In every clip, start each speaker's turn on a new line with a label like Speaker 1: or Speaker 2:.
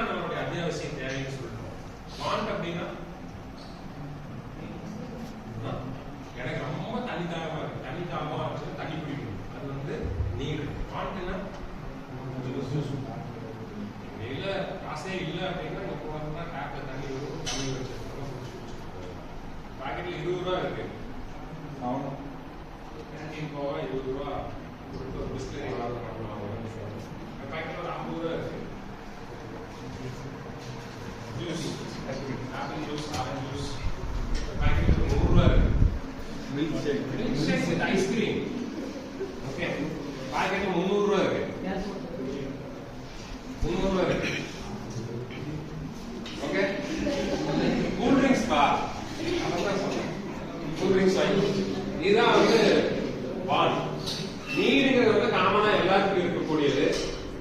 Speaker 1: இதுதான் நம்மளுடைய அத்தியாவசிய தேவைன்னு சொல்றோம். வாண்ட் அப்படின்னா எனக்கு ரொம்ப தண்ணி தாகமா இருக்கு, தண்ணி தாகமா இருக்கு, தண்ணி குடிக்கணும், அது வந்து நீடு. வாண்ட்னா இல்ல காசே இல்லை அப்படின்னா நீங்க போனா டேப்ல தண்ணி வரும், தண்ணி வச்சிருக்கோம், பாக்கெட்ல 20 ரூபா இருக்கு, கேன்டீன் போவா 20 ரூபா ஒரு பிஸ்கட் ஆர்டர் பண்ணலாம், பாக்கெட்ல ஒரு 50 ரூபா இருக்கு. Juice, apple juice, orange juice பாக்கெட்ல 100 ரூபா இருக்கு. Milkshake with ice cream, okay, பாக்கெட்ல 300 ரூபா இருக்கு, 300 ரூபா இருக்கு, okay. Cool drinks bar, cool drinks வாங்கி, இதுதான் வந்து வாண்ட். நீடுங்கிறது வந்து காமனா எல்லாருக்கும் இருக்கக்கூடியது.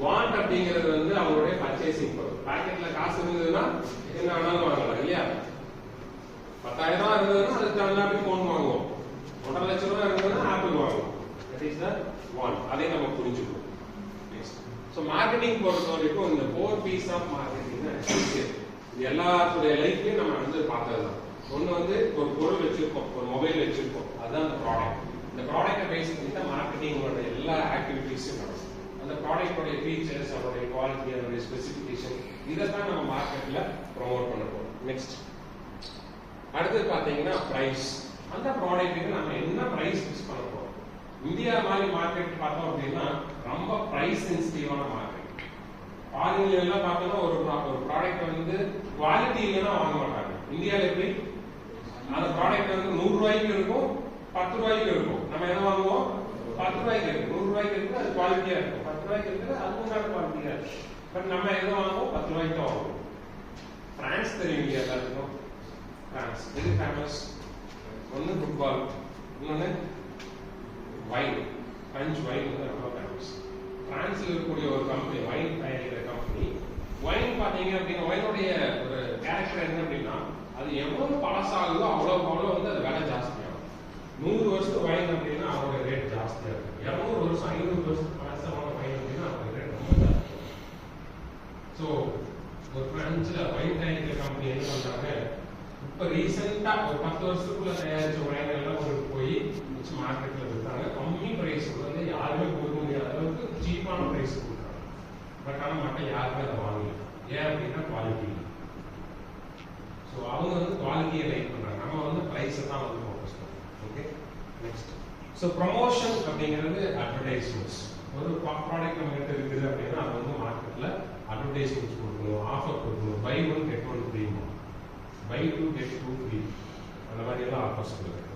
Speaker 1: வாண்ட் அப்படிங்கிறது வந்து அவங்களுடைய பர்ச்சேசிங் பவர். பாக்கெட்ல காசு இருந்ததுன்னா என்ன வேணாலும் வாங்கலாம் இல்லையா? 10,000 ரூபாய் இருந்ததுன்னா அதுக்கு தகுந்தாப்படி போன் வாங்குவோம், 1.5 லட்சம் ரூபாய் இருந்ததுன்னா ஆப்பிள் வாங்குவோம். That is the want. அதை நம்ம புரிஞ்சுக்கணும். ஸோ மார்க்கெட்டிங் பொறுத்த வரைக்கும் இந்த 4 பீஸ் ஆஃப் மார்க்கெட்டிங் இது எல்லாத்துடைய லைஃப்லயும் நம்ம வந்து பார்த்ததுதான். ஒன்று வந்து ஒரு பொருள் வச்சிருக்கோம், ஒரு மொபைல் வச்சிருக்கோம், அதுதான் அந்த ப்ராடக்ட். இந்த ப்ராடக்டை பேஸ் பண்ணி தான் மார்க்கெட்டிங்கோட எல்லா ஆக்டிவிட்டிஸும் நடக்கும். அந்த ப்ராடக்டோடைய ஃபீச்சர்ஸ், அதோடைய குவாலிட்டி, அதோடைய ஸ்பெசிஃபிகேஷன், இதைத்தான் நம்ம மார்க்கெட்ல ப்ரொமோட் பண்ண போறோம். நெக்ஸ்ட் அடுத்து பாத்தீங்கன்னா பிரைஸ். அந்த ப்ராடக்ட்டுக்கு நம்ம என்ன பிரைஸ் ஃபிக்ஸ் பண்ண போறோம்? இந்தியா மாதிரி மார்க்கெட் பார்த்தோம் அப்படின்னா ரொம்ப பிரைஸ் சென்சிட்டிவான மார்க்கெட். ஃபாரின்ல எல்லாம் பார்த்தோம்னா ஒரு ப்ராடக்ட் வந்து குவாலிட்டி இல்லைன்னா வாங்க மாட்டாங்க. இந்தியாவில் எப்படி அந்த ப்ராடக்ட் வந்து 100 ரூபாய்க்கு இருக்கும், 10 ரூபாய்க்கு இருக்கும். நம்ம என்ன வாங்குவோம்? 10 ரூபாய்க்கு இருக்கு, 100 ரூபாய்க்கு இருக்கு, அது குவாலிட்டியா இருக்கும். 10 ரூபாய்க்கு இருக்கு, அது உண்டான குவாலிட்டியா இருக்கு. பட் நம்ம எதை வாங்குவோம்? 10 ரூபாய்க்கு தான் வாங்குவோம். பிரான்ஸ் தெரியும் எல்லாத்துக்கும். பிரான்ஸ் எது ஃபேமஸ்? ஒன்று ஃபுட்பால், இன்னொன்று வைன். பிரெஞ்சு வைன் வந்து ரொம்ப ஃபேமஸ். பிரான்ஸ்ல இருக்கக்கூடிய ஒரு கம்பெனி, வைன் தயாரிக்கிற கம்பெனி. வைன் பாத்தீங்க அப்படின்னா வைனுடைய ஒரு கேரக்டர் என்ன அப்படின்னா, அது எவ்வளவு பழசாகுதோ அவ்வளவு வந்து அது விலை ஜாஸ்தியாகும். 100 வருஷத்து வைன் அப்படின்னா அதோட ரேட் ஜாஸ்தியா இருக்கும். 200 வருஷம் 500 வருஷத்துக்கு பழசமான வைன் அப்படின்னா அதோட ரேட் ரொம்ப ஜாஸ்தி. ஸோ ஒரு பிரான்ஸ்ல வைன் தயாரிக்கிற கம்பெனி என்ன பண்றாங்க, இப்ப ரீசெண்டா ஒரு 10 வருஷத்துக்குள்ள தயாரிச்ச வைன் எல்லாம் போய் மார்க்கெட்ல விற்றாங்க. கம்மி பிரைஸ் வந்து யாருமே கொடுக்க முடியாத அளவுக்கு சீப்பான பிரைஸ் கொடுக்குறாங்க. பட் ஆனால் மக்கள் யாருமே அதை வாங்கல. ஏன் அப்படின்னா குவாலிட்டி. ஸோ அவங்க வந்து குவாலிட்டியை லைக் பண்றாங்க, நம்ம வந்து பிரைஸை தான் வந்து ஃபோக்கஸ் பண்ணுறோம். Okay, next. ஸோ ப்ரொமோஷன் அப்படிங்கிறது அட்வர்டைஸ்மெண்ட்ஸ். ஒரு ப்ராடக்ட் நம்ம கிட்ட இருக்குது அப்படின்னா அது வந்து மார்க்கெட்ல அட்வர்டைஸ்மெண்ட்ஸ் கொடுக்கணும், ஆஃபர் கொடுக்கணும். Buy 1 get 1 free, buy 2 get 2 free, அந்த மாதிரி எல்லாம் ஆஃபர்ஸ் கொடுக்குறாங்க.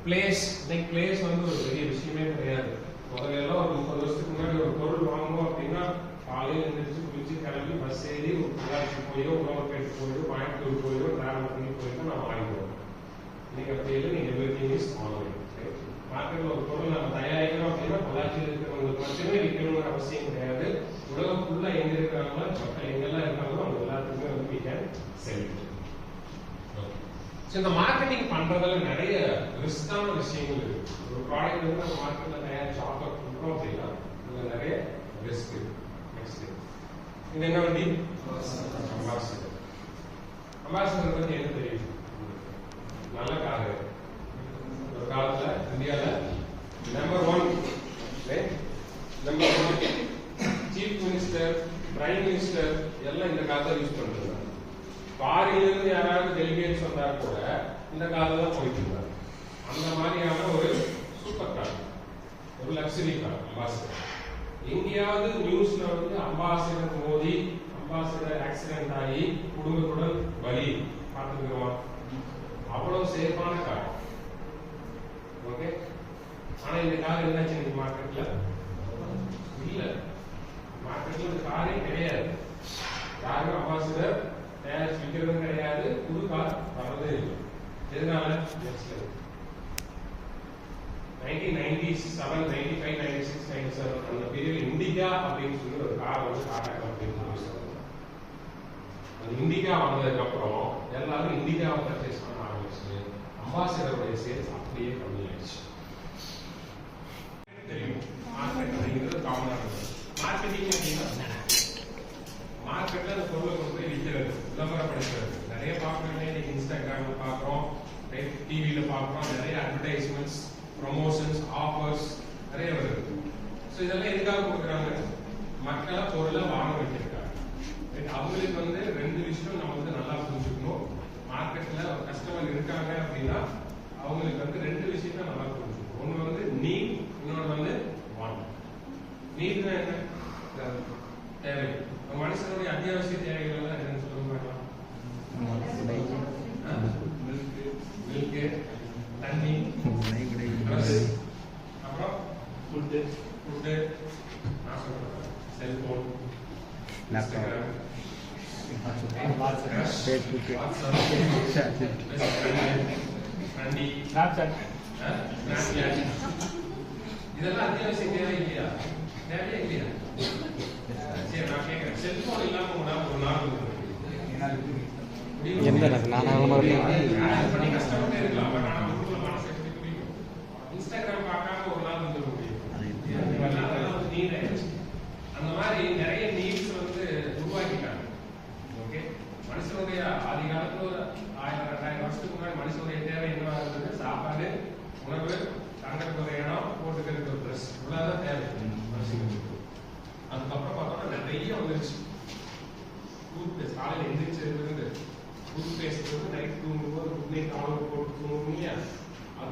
Speaker 1: பிளேஸ், இன்னைக்கு பிளேஸ் வந்து ஒரு பெரிய விஷயமே கிடையாது. முதல்ல எல்லாம் ஒரு 30 வருஷத்துக்கு முன்னாடி ஒரு பொருள் வாங்கணும் அப்படின்னா காலையில் எழுந்திரிச்சு குளிச்சு கிளம்பி பஸ் ஏறி ஒரு பொள்ளாச்சி போயோ, உலகப்பேட்டு போயோ, கோயம்புத்தூர் போயோ டிராவல் பண்ணி போயிட்டு நான் வாங்கிடுவோம். இன்னைக்கு அப்படி இல்லை, நீங்க எவ்ரிதிங் இஸ் ஆன்லைன். மார்க்கெட்ல ஒரு பொருள் நம்ம தயாரிக்கிறோம் அப்படின்னா பொள்ளாச்சியில் இருக்கிறவங்களுக்கு மட்டுமே விற்கணுங்கிற அவசியம் கிடையாது. உலகம் ஃபுல்லா எங்க இருக்கிறாங்களோ, மக்கள் எங்கெல்லாம் இருக்காங்களோ அவங்க எல்லாத்துக்குமே வந்து we can sell it. இந்த மார்க்கெட்டிங் பண்றதுல நிறைய ரிஸ்கான விஷயங்கள் இருக்கு. ஒரு ப்ராடக்ட் வந்து நம்ம மார்க்கெட்ல தயாரிச்சு ஆஃபர் பண்றோம் அப்படின்னா அதுல நிறைய ரிஸ்க் இருக்கு. நெக்ஸ்ட் இது என்ன வண்டி? அம்பாசிடர். அம்பாசிடர் பத்தி என்ன தெரியும்? நல்ல கார். ஒரு காலத்துல இந்தியால number 1 chief minister, prime minister எல்லாம் இந்த காரை யூஸ் பண்றாங்க. ஃபாரின்ல இருந்து யாராவது டெலிகேட்ஸ் வந்தா கூட இந்த கார்ல தான் போயிட்டு இருந்தாங்க. அந்த மாதிரியான ஒரு சூப்பர் கார், ஒரு லக்ஸரி கார் அம்பாசிடர். எங்கேயாவது நியூஸ்ல வந்து அம்பாசிடர் மோதி, அம்பாசிடர் ஆக்சிடென்ட் ஆகி குடும்பத்துடன் பலி பார்த்துக்கிறோம். அவ்வளவு சேஃபான கார். ஓகே, ஆனா இந்த கார் என்னாச்சு இன்னைக்கு மார்க்கெட்ல? இல்ல, மார்க்கெட்ல இந்த காரே கிடையாது. யாரும் அம்பாசிடர் தயாரிச்சு விற்கிறதும் கிடையாது, புது கார் வர்றதே இல்லை. எதனால? 1997, 95, 96, 97 அந்த பீரியட் இண்டிகா அப்படின்னு சொல்லி ஒரு கார் வந்து டாடா கம்பெனி சொல்லுவாங்க. அந்த இண்டிகா வந்ததுக்கு அப்புறம் எல்லாரும் இண்டிகாவை பர்ச்சேஸ் பண்ண ஆரம்பிச்சு அம்பாசிடருடைய சேல்ஸ் அப்படியே கம்மியாயிடுச்சு. தெரியும், மார்க்கெட் அப்படிங்கிறது காமனாக இருக்கு. மார்க்கெட்டிங் அப்படின்னா மார்க்கெட்ல ஷவர்ஸ் நிறைய வருது. ஸோ இதெல்லாம் எதுக்காக கொடுக்குறாங்க? மக்களை பொருளை வாங்க வைக்கிறாங்க. அவங்களுக்கு வந்து ரெண்டு விஷயம் நம்ம வந்து நல்லா புரிஞ்சுக்கணும். மார்க்கெட்ல ஒரு கஸ்டமர் இருக்காங்க அப்படின்னா அவங்களுக்கு வந்து ரெண்டு விஷயத்த நல்லா புரிஞ்சுக்கணும். ஒண்ணு வந்து நீட், இன்னொன்று வந்து வாண்ட். நீட்னா என்ன? தேவை. மனுஷனுடைய அத்தியாவசிய தேவைகள் எல்லாம் என்னன்னு சொல்லுங்க. மில்க், தண்ணி, அப்புறம் ஃபுட்டு, செல்போன், இன்ஸ்டாகிராம், ஃபேஸ்புக், இதெல்லாம் அத்தியாவசிய தேவை இல்லையா? தேவையே இல்லையா? சரி, நான் கேட்கிறேன், செல்போன் இல்லாம உங்களால ஒரு நாள் கஷ்டப்பட்டே இருக்கலாம். இன்ஸ்டாகிராம் பார்க்காம ஒரு நாள் வந்துட முடியும். அந்த மாதிரி நிறைய நீட்ஸ் வந்து உருவாக்கிட்டாங்க. ஓகே, மனுஷனுடைய ஆதி காலத்துல ஒரு 1000-2000 வருஷத்துக்கு முன்னாடி மனுஷனுடைய தேவை என்னவா இருந்தது? சாப்பாடு, உணவு, தங்கறதுக்கு ஒரு இடம், போட்டுக்கிறதுக்கு ஒரு ட்ரெஸ், இவ்வளவுதான் தேவை மனுஷனுக்கு. அதுக்கப்புறம் பார்த்தோம்னா நிறைய வந்துருச்சு. டூத்பேஸ்ட், காலையில் எந்திரிச்சதுல இருந்து டூத்பேஸ்ட் வந்து நைட் தூங்கும்போது குட் நைட் போட்டு தூங்குவோம் இல்லையா? அது